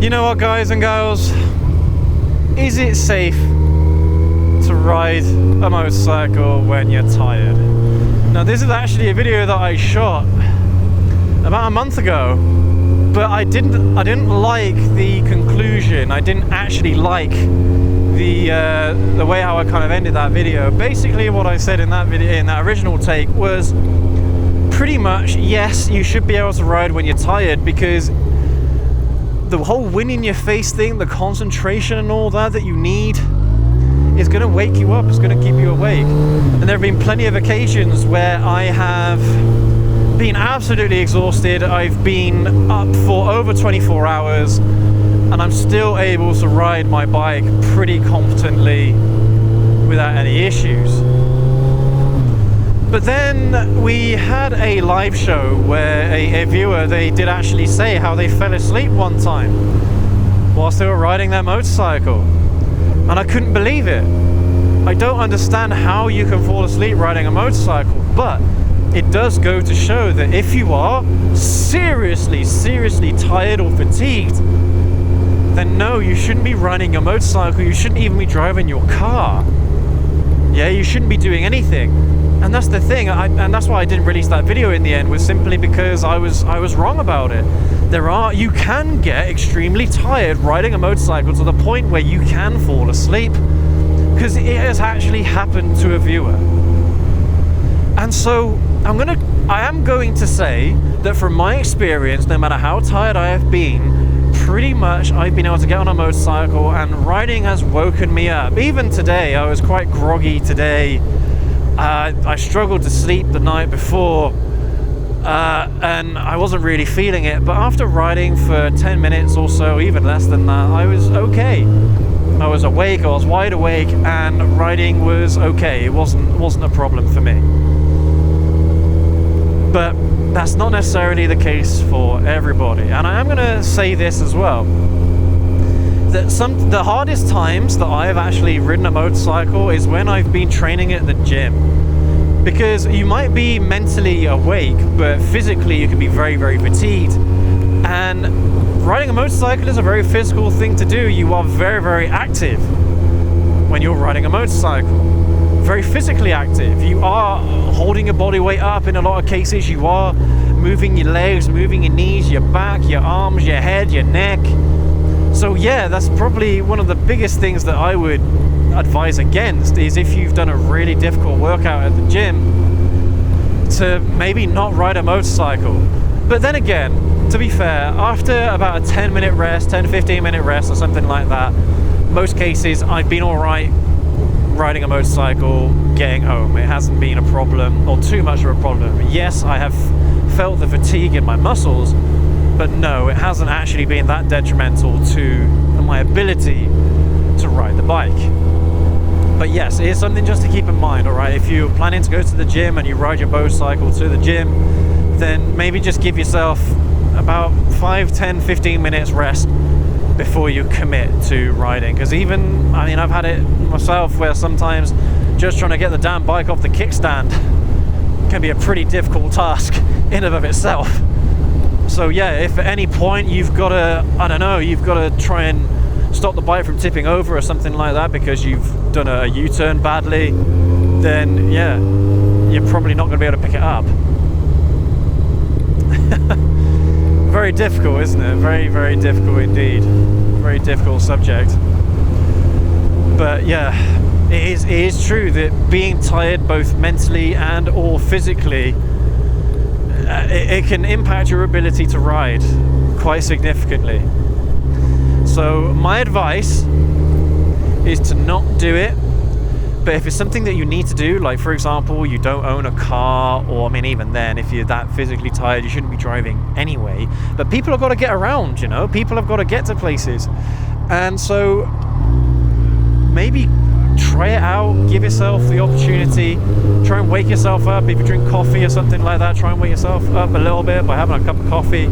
You know what, guys and girls? Is it safe to ride a motorcycle when you're tired? Now, this is actually a video that I shot about a month ago, but I didn't like the conclusion. I didn't actually like the way how I kind of ended that video. Basically, what I said in that video, in that original take, was pretty much, yes, you should be able to ride when you're tired, because the whole wind in your face thing, the concentration and all that you need, is going to wake you up, it's going to keep you awake. And there have been plenty of occasions where I have been absolutely exhausted. I've been up for over 24 hours and I'm still able to ride my bike pretty competently without any issues. But then we had a live show where a viewer, they did actually say how they fell asleep one time whilst they were riding their motorcycle. And I couldn't believe it. I don't understand how you can fall asleep riding a motorcycle, but it does go to show that if you are seriously tired or fatigued, then no, you shouldn't be riding your motorcycle, you shouldn't even be driving your car. Yeah, you shouldn't be doing anything. And that's the thing, and that's why I didn't release that video in the end, was simply because I was wrong about it. You can get extremely tired riding a motorcycle to the point where you can fall asleep, because it has actually happened to a viewer. And so I am going to say that from my experience, no matter how tired I have been, pretty much I've been able to get on a motorcycle and riding has woken me up. Even today, I was quite groggy today. I struggled to sleep the night before, and I wasn't really feeling it, but after riding for 10 minutes or so, even less than that, I was okay. I was awake, I was wide awake, and riding was okay. It wasn't a problem for me. But that's not necessarily the case for everybody, and I am going to say this as well, that the hardest times that I have actually ridden a motorcycle is when I've been training at the gym. Because you might be mentally awake, but physically you can be very fatigued. And riding a motorcycle is a very physical thing to do. You are very active when you're riding a motorcycle. Very physically active. You are holding your body weight up in a lot of cases. You are moving your legs, moving your knees, your back, your arms, your head, your neck. So yeah, that's probably one of the biggest things that I would advise against, is if you've done a really difficult workout at the gym, to maybe not ride a motorcycle. But then again, to be fair, after about a 10-minute rest, 10-15 minute rest or something like that, most cases I've been alright riding a motorcycle, getting home. It hasn't been a problem, or too much of a problem. Yes, I have felt the fatigue in my muscles, but no, it hasn't actually been that detrimental to my ability to ride the bike. But yes, it is something just to keep in mind, alright? If you're planning to go to the gym and you ride your motorcycle to the gym, then maybe just give yourself about 5, 10, 15 minutes rest before you commit to riding. Because I've had it myself where sometimes just trying to get the damn bike off the kickstand can be a pretty difficult task in and of itself. So yeah, if at any point you've got to try and stop the bike from tipping over or something like that because you've done a U-turn badly, then yeah, you're probably not going to be able to pick it up. Very difficult, isn't it? Very difficult indeed. Very difficult subject. But yeah, it is true that being tired both mentally and or physically, it can impact your ability to ride quite significantly. So my advice is to not do it. But if it's something that you need to do, like for example, you don't own a car, or even then, if you're that physically tired, you shouldn't be driving anyway. But people have got to get around, people have got to get to places. And so maybe try it out, give yourself the opportunity, try and wake yourself up. If you drink coffee or something like that, try and wake yourself up a little bit by having a cup of coffee,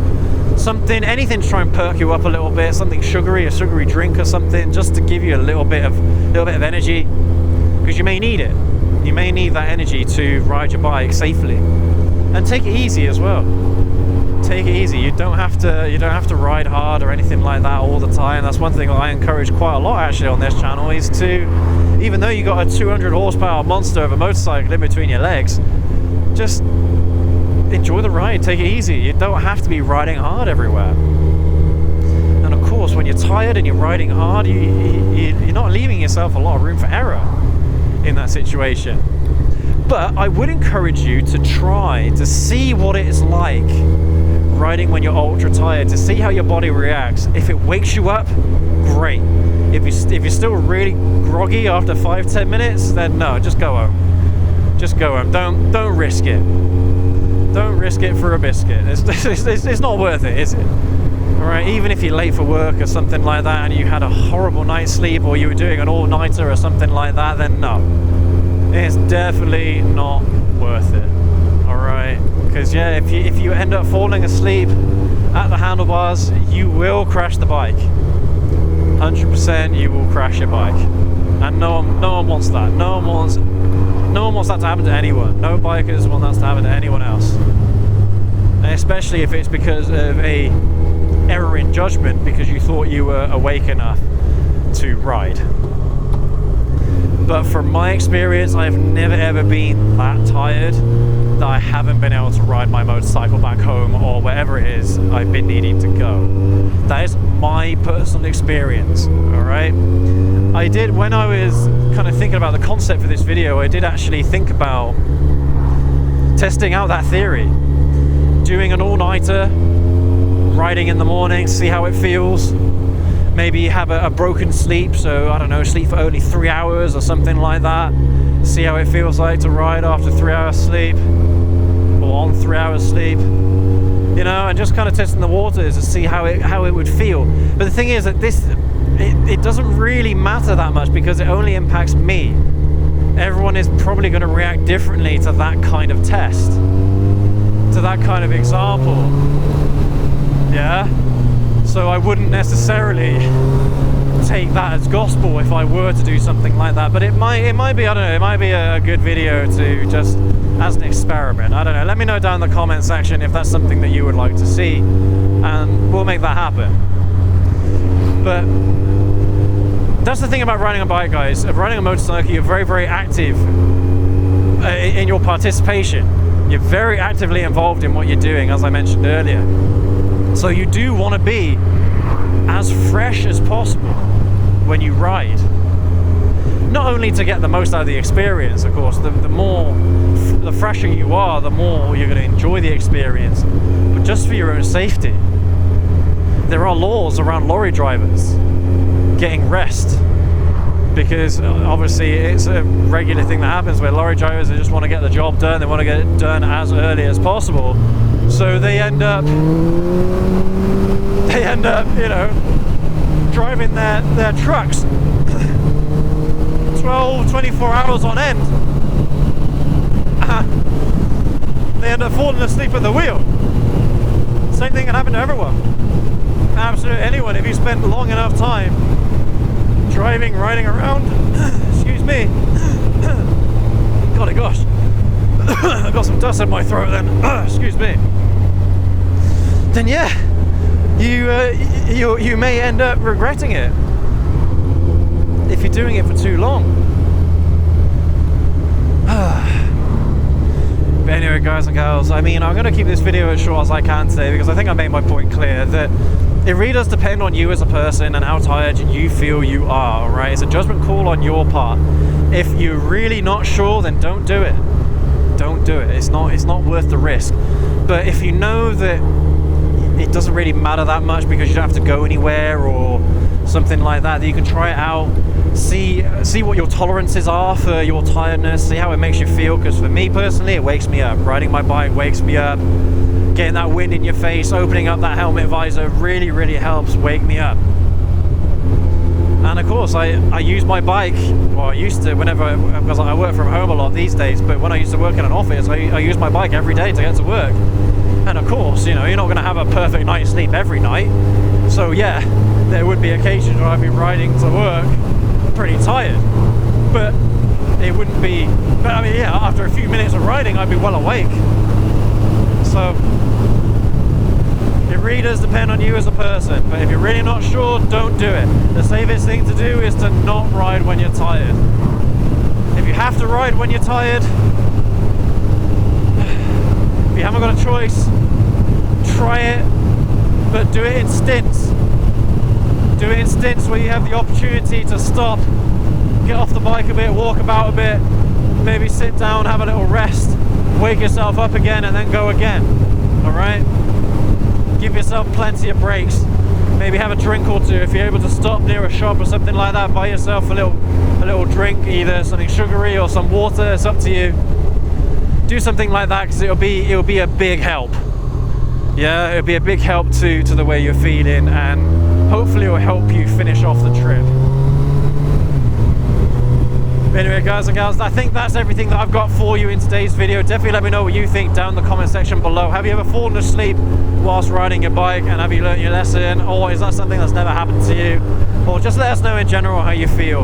anything to try and perk you up a little bit, something sugary, a sugary drink or something, just to give you a little bit of energy, because you may need it. You may need that energy to ride your bike safely, and take it easy as well. take it easy. You don't have to ride hard or anything like that all the time. That's one thing that I encourage quite a lot actually on this channel, is to, even though you got a 200 horsepower monster of a motorcycle in between your legs, just enjoy the ride, take it easy. You don't have to be riding hard everywhere. And of course, when you're tired and you're riding hard, you're not leaving yourself a lot of room for error in that situation. But I would encourage you to try to see what it is like riding when you're ultra tired, to see how your body reacts. If it wakes you up, great. If you're still really groggy after 5-10 minutes, then no, just go home. Just go home. Don't risk it. Don't risk it for a biscuit. It's not worth it, is it? Alright, even if you're late for work or something like that and you had a horrible night's sleep, or you were doing an all-nighter or something like that, then no. It's definitely not worth it. Alright? Because yeah, if you end up falling asleep at the handlebars, you will crash the bike. 100% you will crash your bike. And no one wants that. No one wants that to happen to anyone. No bikers want that to happen to anyone else. And especially if it's because of a error in judgment, because you thought you were awake enough to ride. But from my experience, I've never ever been that tired that I haven't been able to ride my motorcycle back home or wherever it is I've been needing to go. That is my personal experience, alright? I did, when I was kind of thinking about the concept for this video, I did actually think about testing out that theory. Doing an all-nighter, riding in the morning, see how it feels. Maybe have a broken sleep, so I don't know, sleep for only 3 hours or something like that. See how it feels like to ride after 3 hours sleep, or on 3 hours sleep. You know, and just kind of testing the waters to see how it would feel. But the thing is that it doesn't really matter that much, because it only impacts me. Everyone is probably going to react differently to that kind of test, to that kind of example. Yeah? So I wouldn't necessarily take that as gospel if I were to do something like that. But it might be, I don't know, it might be a good video to just as an experiment. I don't know. Let me know down in the comment section if that's something that you would like to see, and we'll make that happen. But that's the thing about riding a bike, guys. Riding a motorcycle, you're very, very active in your participation. You're very actively involved in what you're doing, as I mentioned earlier. So you do want to be as fresh as possible when you ride. Not only to get the most out of the experience, of course, the fresher you are, the more you're going to enjoy the experience, but just for your own safety. There are laws around lorry drivers getting rest, because obviously it's a regular thing that happens where lorry drivers, they just want to get the job done, they want to get it done as early as possible. So they end up, you know, driving their trucks 12, 24 hours on end. They end up falling asleep at the wheel. Same thing can happen to everyone. Absolutely anyone. If you spend long enough time driving, riding around, excuse me, golly gosh, I've got some dust in my throat then, excuse me. Then yeah, you may end up regretting it if you're doing it for too long. But anyway, guys and girls, I mean, I'm going to keep this video as short as I can today, because I think I made my point clear that it really does depend on you as a person and how tired you feel you are, alright? It's a judgment call on your part. If you're really not sure, then don't do it. Don't do it. It's not worth the risk. But if you know that it doesn't really matter that much because you don't have to go anywhere or something like that, that you can try it out, see what your tolerances are for your tiredness, see how it makes you feel. Because for me personally, it wakes me up. Riding my bike wakes me up. Getting that wind in your face, opening up that helmet visor really, really helps wake me up. And of course, I use my bike, well, I used to, because I work from home a lot these days, but when I used to work in an office, I use my bike every day to get to work. And of course, you know, you're not going to have a perfect night's sleep every night. So yeah, there would be occasions where I'd be riding to work pretty tired. But it wouldn't be, but I mean, yeah, after a few minutes of riding, I'd be well awake. So does depend on you as a person, but if you're really not sure, don't do it. The safest thing to do is to not ride when you're tired. If you have to ride when you're tired, if you haven't got a choice, try it, but do it in stints. Do it in stints where you have the opportunity to stop, get off the bike a bit, walk about a bit, maybe sit down, have a little rest, wake yourself up again, and then go again. Alright? Give yourself plenty of breaks. Maybe have a drink or two. If you're able to stop near a shop or something like that, buy yourself a little drink, either something sugary or some water. It's up to you. Do something like that, because it'll be a big help. Yeah, it'll be a big help to the way you're feeling, and hopefully it will help you finish off the trip. Anyway, guys and gals, I think that's everything that I've got for you in today's video. Definitely let me know what you think down in the comment section below. Have you ever fallen asleep whilst riding your bike, and have you learned your lesson, or is that something that's never happened to you? Or just let us know in general how you feel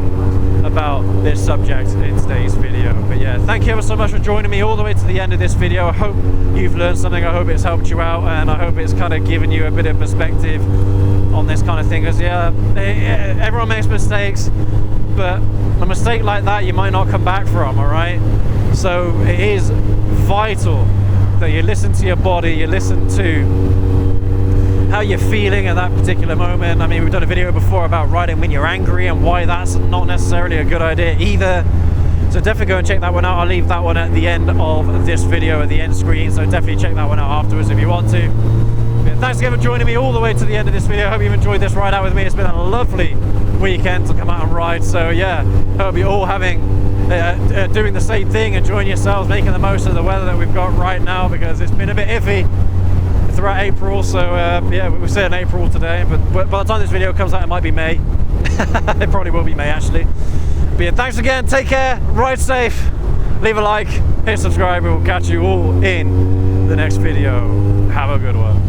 about this subject in today's video. But yeah, thank you ever so much for joining me all the way to the end of this video. I hope you've learned something. I hope it's helped you out, and I hope it's kind of given you a bit of perspective on this kind of thing. Because yeah, everyone makes mistakes, but a mistake like that you might not come back from, alright? So it is vital that you listen to your body, you listen to how you're feeling at that particular moment. I mean, we've done a video before about riding when you're angry and why that's not necessarily a good idea either. So definitely go and check that one out. I'll leave that one at the end of this video, at the end screen, so definitely check that one out afterwards if you want to. But thanks again for joining me all the way to the end of this video. I hope you've enjoyed this ride out with me. It's been a lovely weekend to come out and ride, so yeah, hope you're all doing the same thing, enjoying yourselves, making the most of the weather that we've got right now, because it's been a bit iffy throughout April. So yeah, we're saying April today, but by the time this video comes out it might be May. It probably will be May actually. But yeah, thanks again, take care, ride safe, leave a like, hit subscribe, and we'll catch you all in the next video. Have a good one.